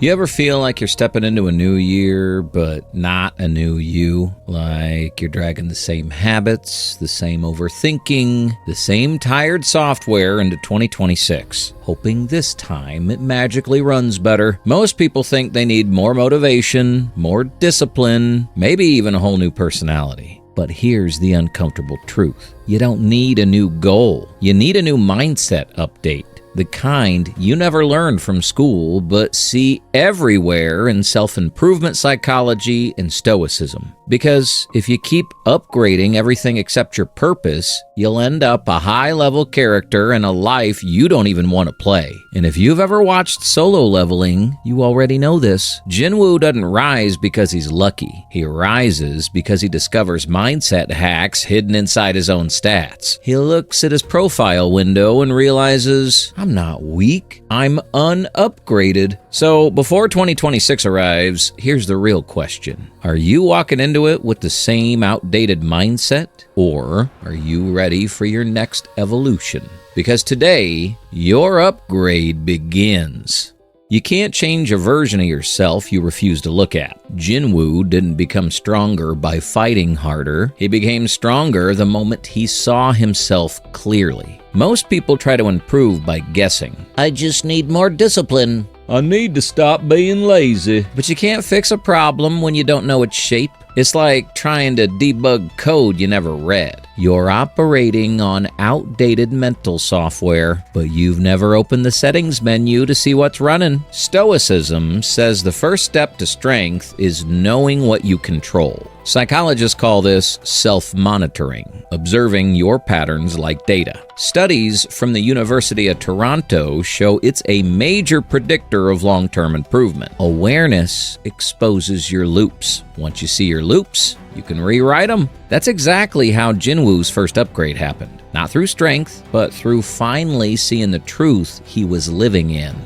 You ever feel like you're stepping into a new year, but not a new you? Like you're dragging the same habits, the same overthinking, the same tired software into 2026, hoping this time it magically runs better. Most people think they need more motivation, more discipline, maybe even a whole new personality. But here's the uncomfortable truth. You don't need a new goal. You need a new mindset update. The kind you never learned from school, but see everywhere in self-improvement psychology and Stoicism. Because if you keep upgrading everything except your purpose, you'll end up a high-level character in a life you don't even want to play. And if you've ever watched Solo Leveling, you already know this. Jinwoo doesn't rise because he's lucky. He rises because he discovers mindset hacks hidden inside his own stats. He looks at his profile window and realizes, I'm not weak, I'm unupgraded. So before 2026 arrives, here's the real question. Are you walking into it with the same outdated mindset? Or are you ready for your next evolution? Because today, your upgrade begins. You can't change a version of yourself you refuse to look at. Jinwoo didn't become stronger by fighting harder. He became stronger the moment he saw himself clearly. Most people try to improve by guessing. I just need more discipline. I need to stop being lazy. But you can't fix a problem when you don't know its shape. It's like trying to debug code you never read. You're operating on outdated mental software, but you've never opened the settings menu to see what's running. Stoicism says the first step to strength is knowing what you control. Psychologists call this self-monitoring, observing your patterns like data. Studies from the University of Toronto show it's a major predictor of long-term improvement. Awareness exposes your loops. Once you see your loops, you can rewrite them. That's exactly how Jinwoo's first upgrade happened. Not through strength, but through finally seeing the truth he was living in.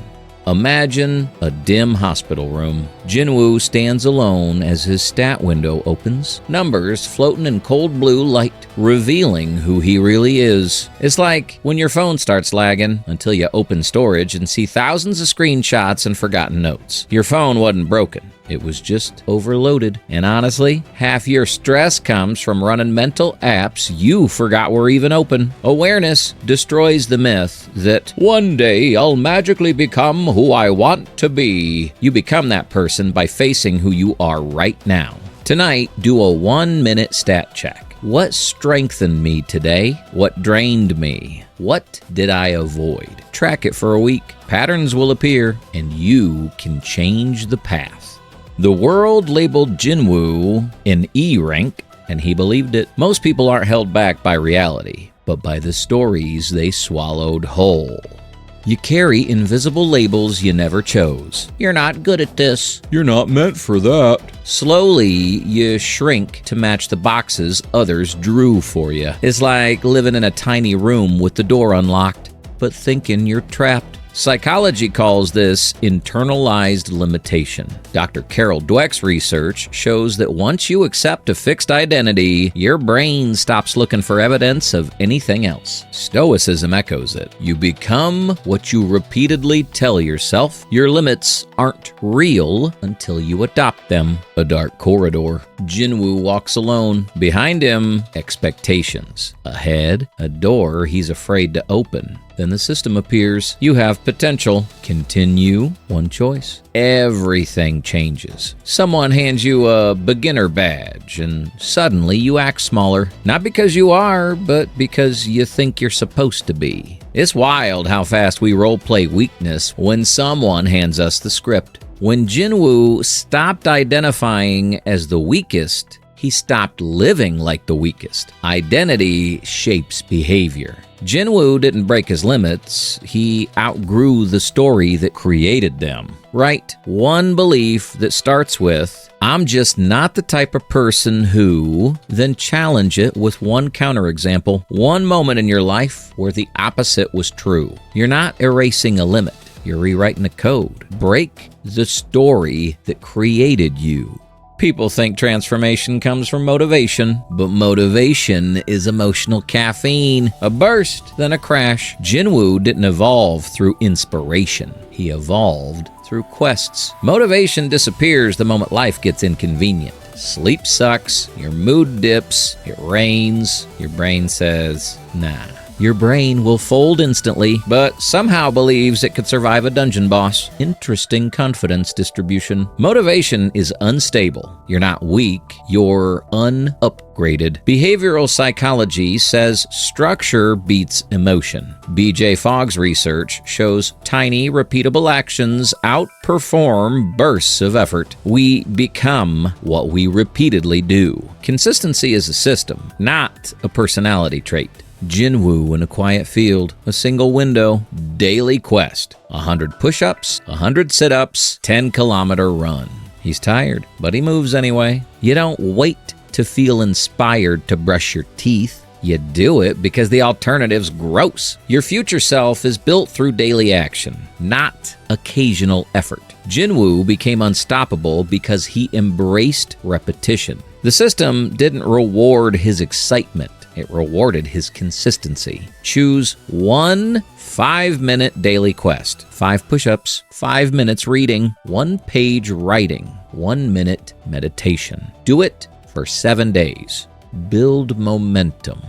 Imagine a dim hospital room. Jinwoo stands alone as his stat window opens, numbers floating in cold blue light, revealing who he really is. It's like when your phone starts lagging until you open storage and see thousands of screenshots and forgotten notes. Your phone wasn't broken. It was just overloaded. And honestly, half your stress comes from running mental apps you forgot were even open. Awareness destroys the myth that one day I'll magically become who I want to be. You become that person by facing who you are right now. Tonight, do a 1-minute stat check. What strengthened me today? What drained me? What did I avoid? Track it for a week. Patterns will appear, and you can change the path. The world labeled Jinwoo an E rank, and he believed it. Most people aren't held back by reality, but by the stories they swallowed whole. You carry invisible labels you never chose. You're not good at this. You're not meant for that. Slowly, you shrink to match the boxes others drew for you. It's like living in a tiny room with the door unlocked, but thinking you're trapped. Psychology calls this internalized limitation. Dr. Carol Dweck's research shows that once you accept a fixed identity, your brain stops looking for evidence of anything else. Stoicism echoes it. You become what you repeatedly tell yourself. Your limits aren't real until you adopt them. A dark corridor. Jinwoo walks alone. Behind him, expectations. Ahead, a door he's afraid to open. Then the system appears. You have potential. Continue. One choice. Everything changes. Someone hands you a beginner badge, and suddenly you act smaller. Not because you are, but because you think you're supposed to be. It's wild how fast we roleplay weakness when someone hands us the script. When Jinwoo stopped identifying as the weakest, he stopped living like the weakest. Identity shapes behavior. Jinwoo didn't break his limits. He outgrew the story that created them. Write one belief that starts with, I'm just not the type of person who, then challenge it with one counterexample, one moment in your life where the opposite was true. You're not erasing a limit. You're rewriting a code. Break the story that created you. People think transformation comes from motivation, but motivation is emotional caffeine. A burst, then a crash. Jinwoo didn't evolve through inspiration. He evolved through quests. Motivation disappears the moment life gets inconvenient. Sleep sucks, your mood dips, it rains, your brain says, nah. Your brain will fold instantly, but somehow believes it could survive a dungeon boss. Interesting confidence distribution. Motivation is unstable. You're not weak, you're unupgraded. Behavioral psychology says structure beats emotion. BJ Fogg's research shows tiny, repeatable actions outperform bursts of effort. We become what we repeatedly do. Consistency is a system, not a personality trait. Jinwoo in a quiet field, a single window, daily quest, 100 push-ups, 100 sit-ups, 10-kilometer run. He's tired, but he moves anyway. You don't wait to feel inspired to brush your teeth. You do it because the alternative's gross. Your future self is built through daily action, not occasional effort. Jinwoo became unstoppable because he embraced repetition. The system didn't reward his excitement. It rewarded his consistency. Choose one 5-minute daily quest. 5 push-ups, 5 minutes reading, 1 page writing, 1 minute meditation. Do it for 7 days. Build momentum.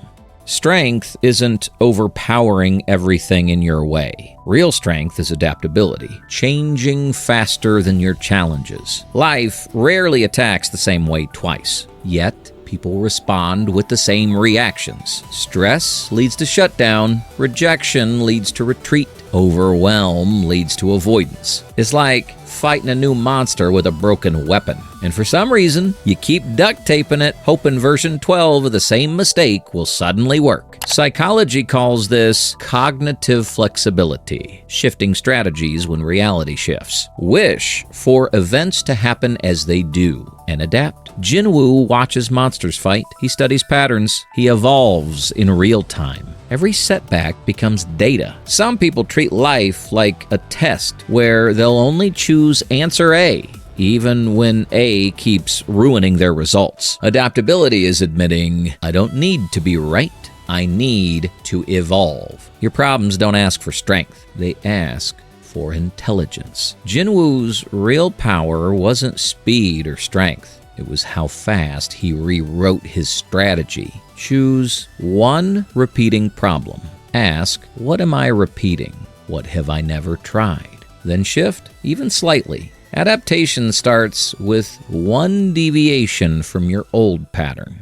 Strength isn't overpowering everything in your way. Real strength is adaptability, changing faster than your challenges. Life rarely attacks the same way twice, yet people respond with the same reactions. Stress leads to shutdown, rejection leads to retreat, overwhelm leads to avoidance. It's like fighting a new monster with a broken weapon. And for some reason, you keep duct taping it, hoping version 12 of the same mistake will suddenly work. Psychology calls this cognitive flexibility, shifting strategies when reality shifts. Wish for events to happen as they do and adapt. Jinwoo watches monsters fight. He studies patterns. He evolves in real time. Every setback becomes data. Some people treat life like a test where they'll only choose answer A, even when A keeps ruining their results. Adaptability is admitting, I don't need to be right. I need to evolve. Your problems don't ask for strength. They ask for intelligence. Jinwoo's real power wasn't speed or strength. It was how fast he rewrote his strategy. Choose one repeating problem. Ask, what am I repeating? What have I never tried? Then shift, even slightly. Adaptation starts with one deviation from your old pattern.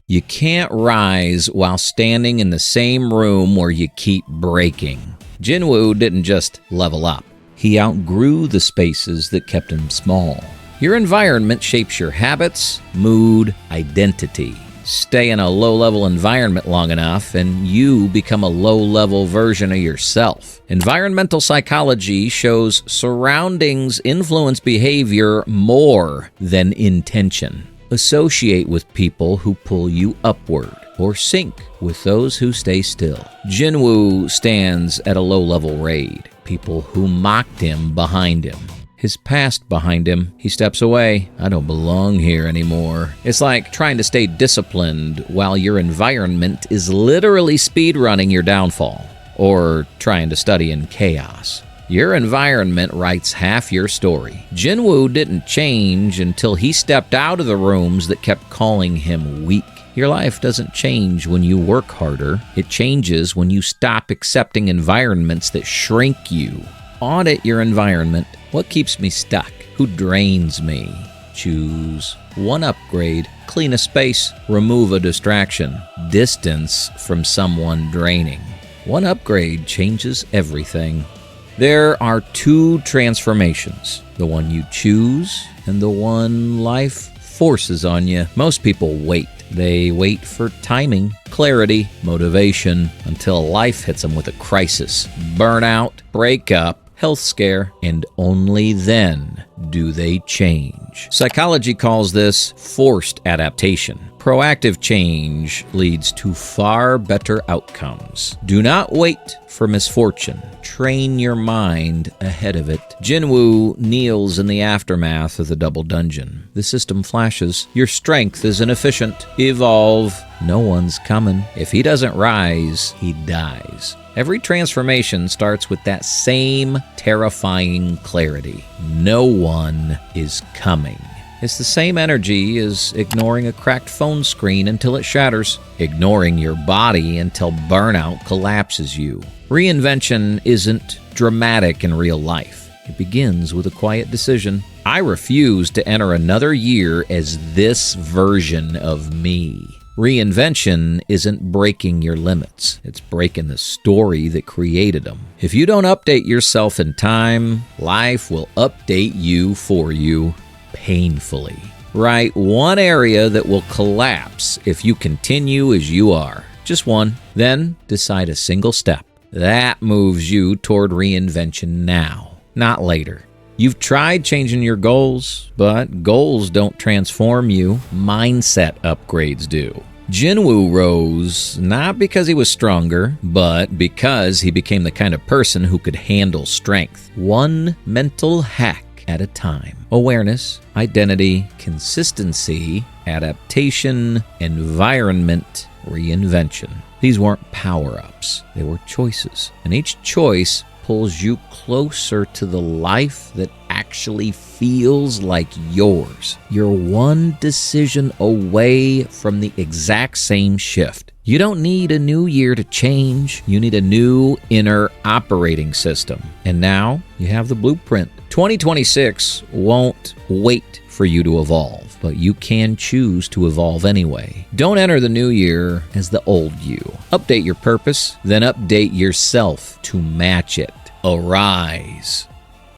You can't rise while standing in the same room where you keep breaking. Jinwoo didn't just level up. He outgrew the spaces that kept him small. Your environment shapes your habits, mood, identity. Stay in a low-level environment long enough, and you become a low-level version of yourself. Environmental psychology shows surroundings influence behavior more than intention. Associate with people who pull you upward, or sync with those who stay still. Jinwoo stands at a low-level raid. People who mocked him behind him. His past behind him, he steps away. I don't belong here anymore. It's like trying to stay disciplined while your environment is literally speedrunning your downfall, or trying to study in chaos. Your environment writes half your story. Jinwoo didn't change until he stepped out of the rooms that kept calling him weak. Your life doesn't change when you work harder. It changes when you stop accepting environments that shrink you. Audit your environment. What keeps me stuck? Who drains me? Choose one upgrade. Clean a space. Remove a distraction. Distance from someone draining. One upgrade changes everything. There are 2 transformations. The one you choose and the one life forces on you. Most people wait. They wait for timing, clarity, motivation, until life hits them with a crisis. Burnout, breakup, health scare, and only then do they change? Psychology calls this forced adaptation. Proactive change leads to far better outcomes. Do not wait for misfortune. Train your mind ahead of it. Jinwoo kneels in the aftermath of the double dungeon. The system flashes. Your strength is inefficient. Evolve. No one's coming. If he doesn't rise, he dies. Every transformation starts with that same terrifying clarity. No one is coming. It's the same energy as ignoring a cracked phone screen until it shatters, ignoring your body until burnout collapses you. Reinvention isn't dramatic in real life. It begins with a quiet decision. I refuse to enter another year as this version of me. Reinvention isn't breaking your limits. It's breaking the story that created them. If you don't update yourself in time, life will update you for you. Painfully. Write one area that will collapse if you continue as you are. Just one. Then decide a single step. That moves you toward reinvention now, not later. You've tried changing your goals, but goals don't transform you. Mindset upgrades do. Jinwoo rose not because he was stronger, but because he became the kind of person who could handle strength. One mental hack at a time. Awareness, identity, consistency, adaptation, environment, reinvention. These weren't power-ups. They were choices. And each choice pulls you closer to the life that actually feels like yours. You're one decision away from the exact same shift. You don't need a new year to change. You need a new inner operating system. And now you have the blueprint. 2026 won't wait for you to evolve, but you can choose to evolve anyway. Don't enter the new year as the old you. Update your purpose, then update yourself to match it. Arise.